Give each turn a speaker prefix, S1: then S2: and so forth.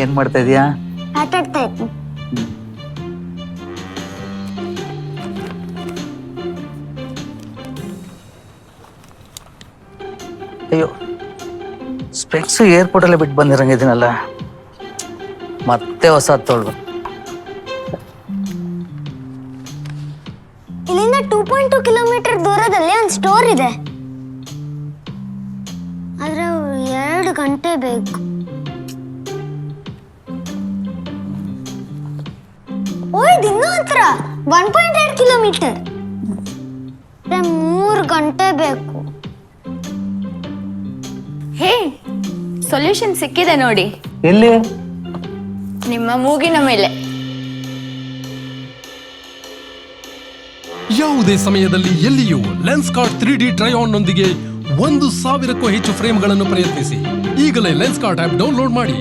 S1: ಏನ್ ಮಾಡ್ತಾ ಇದೀಯಾ?
S2: ಆಟ ಆಡ್ತಾ ಇದ್ದೆ.
S1: ಅಯ್ಯೋ, ಸ್ಪೆಕ್ಸ್ ಏರ್ಪೋರ್ಟ್ ಅಲ್ಲೇ ಬಿಟ್ಟು ಬಂದಿರಂಗಿದ್ದೀನಲ್ಲ, ಮತ್ತೆ ಹೊಸ ತೊಳ್ದು.
S2: ಇಲ್ಲಿಂದ 2.2 ಕಿಲೋಮೀಟರ್ ದೂರದಲ್ಲಿ ಒಂದು ಸ್ಟೋರ್ ಇದೆ, ಆದ್ರೆ 2 ಗಂಟೆ ಬೇಕು. ಇನ್ನೂ ಹತ್ರ 1.8 ಕಿಲೋಮೀಟರ್, 3 ಗಂಟೆ ಬೇಕು.
S3: ಹೇ, ಸೊಲ್ಯೂಷನ್ ಸಿಕ್ಕಿದೆ ನೋಡಿ.
S1: ಎಲ್ಲಿ?
S3: ನಿಮ್ಮ ಮೂಗಿನ ಮೇಲೆ.
S4: ಯಾವುದೇ ಸಮಯದಲ್ಲಿ ಎಲ್ಲಿಯೂ ಲೆನ್ಸ್ಕಾರ್ಟ್ 3D ಟ್ರೈ ಆನ್ ನೊಂದಿಗೆ 1000ಕ್ಕೂ ಹೆಚ್ಚು ಫ್ರೇಮ್ಗಳನ್ನು ಪ್ರಯತ್ನಿಸಿ. ಈಗಲೇ ಲೆನ್ಸ್ಕಾರ್ಟ್ ಆಪ್ ಡೌನ್ಲೋಡ್ ಮಾಡಿ.